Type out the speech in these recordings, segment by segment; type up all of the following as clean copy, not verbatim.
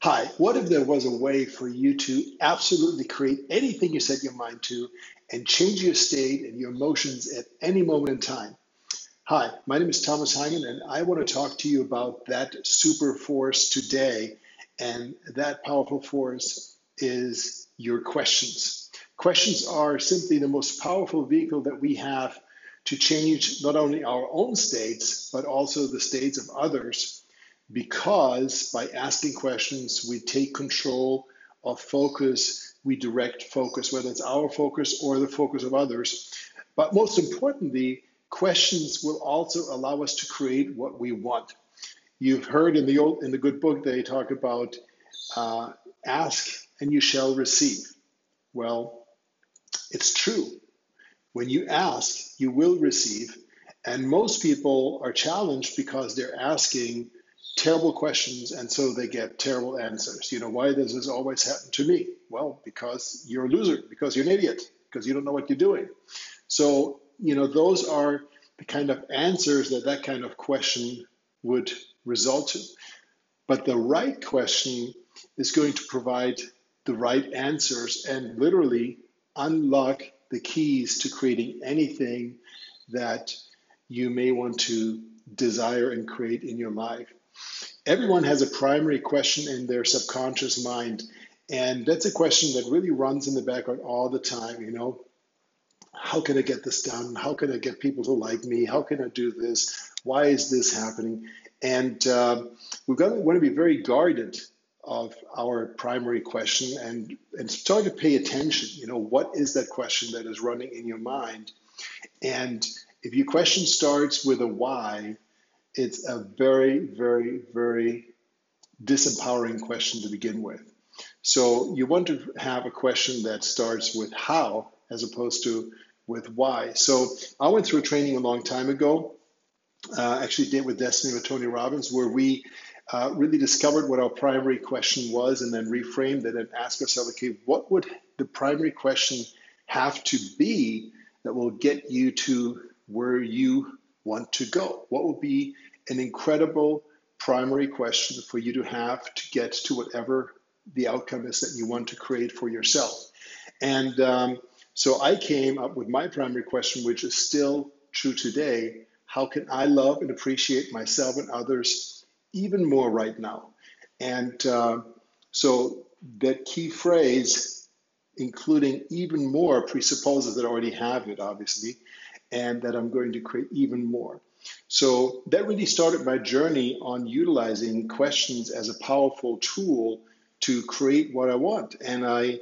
Hi, what if there was a way for you to absolutely create anything you set your mind to and change your state and your emotions at any moment in time? Hi, my name is Thomas Heimann, and I want to talk to you about that super force today. And that powerful force is your questions. Questions are simply the most powerful vehicle that we have to change not only our own states, but also the states of others, because by asking questions, we take control of focus, we direct focus, whether it's our focus or the focus of others. But most importantly, questions will also allow us to create what we want. You've heard in the good book they talk about ask and you shall receive. Well, it's true. When you ask, you will receive. And most people are challenged because they're asking terrible questions, and so they get terrible answers. Why does this always happen to me? Well, because you're a loser, because you're an idiot, because you don't know what you're doing. So, those are the kind of answers that kind of question would result to. But the right question is going to provide the right answers and literally unlock the keys to creating anything that you may want to desire and create in your life. Everyone has a primary question in their subconscious mind, and that's a question that really runs in the background all the time. How can I get this done? How can I get people to like me? How can I do this? Why is this happening? And we want to be very guarded of our primary question and start to pay attention. What is that question that is running in your mind? And if your question starts with a why, it's a very, very, very disempowering question to begin with. So you want to have a question that starts with how as opposed to with why. So I went through a training a long time ago, actually did with Destiny with Tony Robbins, where we really discovered what our primary question was and then reframed it and asked ourselves, okay, what would the primary question have to be that will get you to where you want to go? What would be an incredible primary question for you to have to get to whatever the outcome is that you want to create for yourself? And so I came up with my primary question, which is still true today. How can I love and appreciate myself and others even more right now? And so that key phrase, including even more, presupposes that I already have it, obviously, and that I'm going to create even more. So that really started my journey on utilizing questions as a powerful tool to create what I want. And I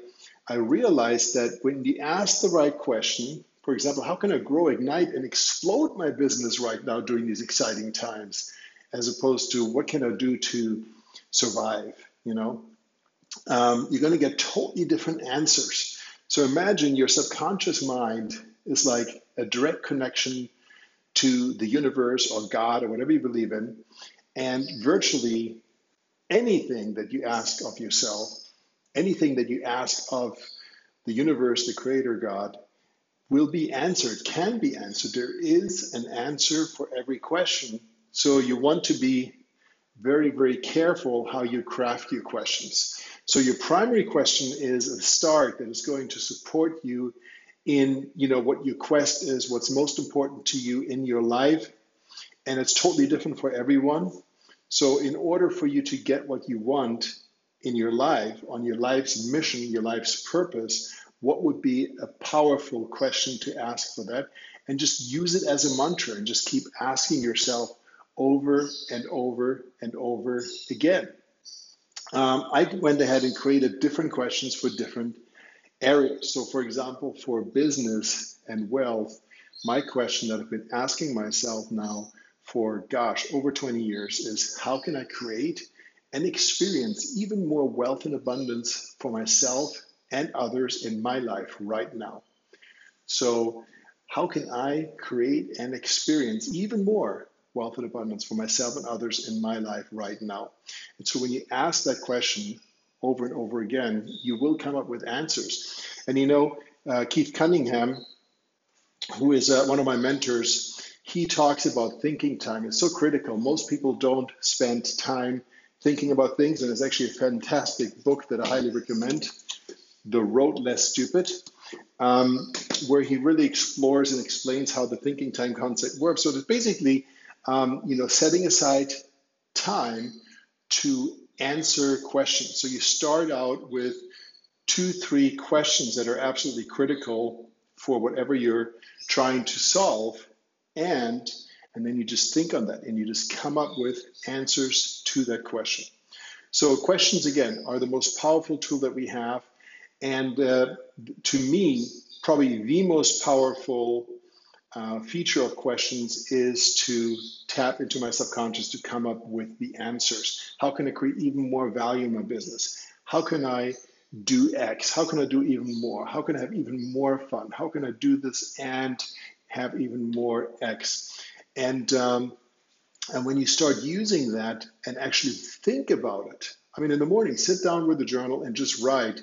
realized that when you ask the right question, for example, how can I grow, ignite, and explode my business right now during these exciting times, as opposed to what can I do to survive, you're going to get totally different answers. So imagine your subconscious mind is like a direct connection to the universe or God or whatever you believe in, and virtually anything that you ask of yourself, anything that you ask of the universe, the creator God, will be answered, can be answered. There is an answer for every question. So you want to be very, very careful how you craft your questions. So your primary question is a start that is going to support you in what your quest is, what's most important to you in your life. And it's totally different for everyone. So in order for you to get what you want in your life, on your life's mission, your life's purpose, what would be a powerful question to ask for that? And just use it as a mantra and just keep asking yourself over and over and over again. I went ahead and created different questions for different areas. So for example, for business and wealth, my question that I've been asking myself now for, over 20 years is how can I create and experience even more wealth and abundance for myself and others in my life right now? So how can I create and experience even more wealth and abundance for myself and others in my life right now? And so when you ask that question over and over again, you will come up with answers. And Keith Cunningham, who is one of my mentors, he talks about thinking time. It's so critical. Most people don't spend time thinking about things, and it's actually a fantastic book that I highly recommend, The Road Less Stupid, where he really explores and explains how the thinking time concept works. So it's basically, setting aside time to answer questions. So you start out with 2, 3 questions that are absolutely critical for whatever you're trying to solve, and then you just think on that and you just come up with answers to that question. So questions, again, are the most powerful tool that we have, and to me, probably the most powerful feature of questions is to tap into my subconscious to come up with the answers. How can I create even more value in my business? How can I do X? How can I do even more? How can I have even more fun? How can I do this and have even more X? And when you start using that and actually think about it, I mean, in the morning, sit down with a journal and just write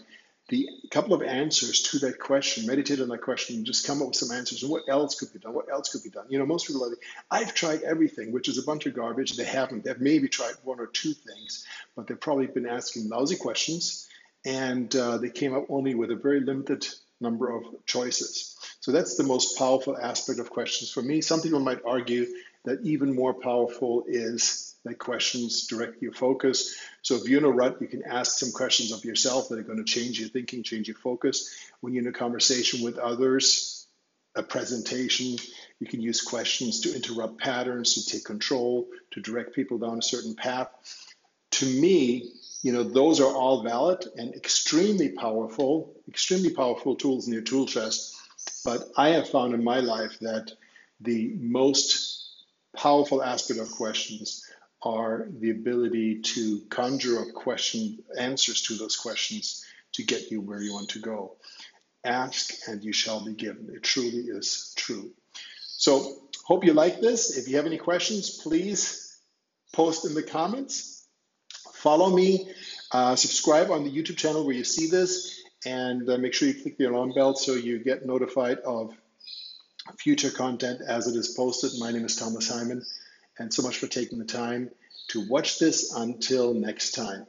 the couple of answers to that question, meditate on that question, and just come up with some answers. And what else could be done? What else could be done? Most people are like, I've tried everything, which is a bunch of garbage. They haven't. They've maybe tried 1 or 2 things, but they've probably been asking lousy questions, and they came up only with a very limited number of choices. So that's the most powerful aspect of questions for me. Some people might argue that even more powerful is that questions direct your focus. So if you're in a rut, you can ask some questions of yourself that are going to change your thinking, change your focus. When you're in a conversation with others, a presentation, you can use questions to interrupt patterns, to take control, to direct people down a certain path. To me, those are all valid and extremely powerful tools in your tool chest. But I have found in my life that the most powerful aspect of questions are the ability to conjure up answers to those questions to get you where you want to go. Ask and you shall be given. It truly is true. So hope you like this. If you have any questions, please post in the comments. Follow me, subscribe on the YouTube channel where you see this, and make sure you click the alarm bell so you get notified of future content as it is posted. My name is Thomas Heimann, and so much for taking the time to watch this. Until next time.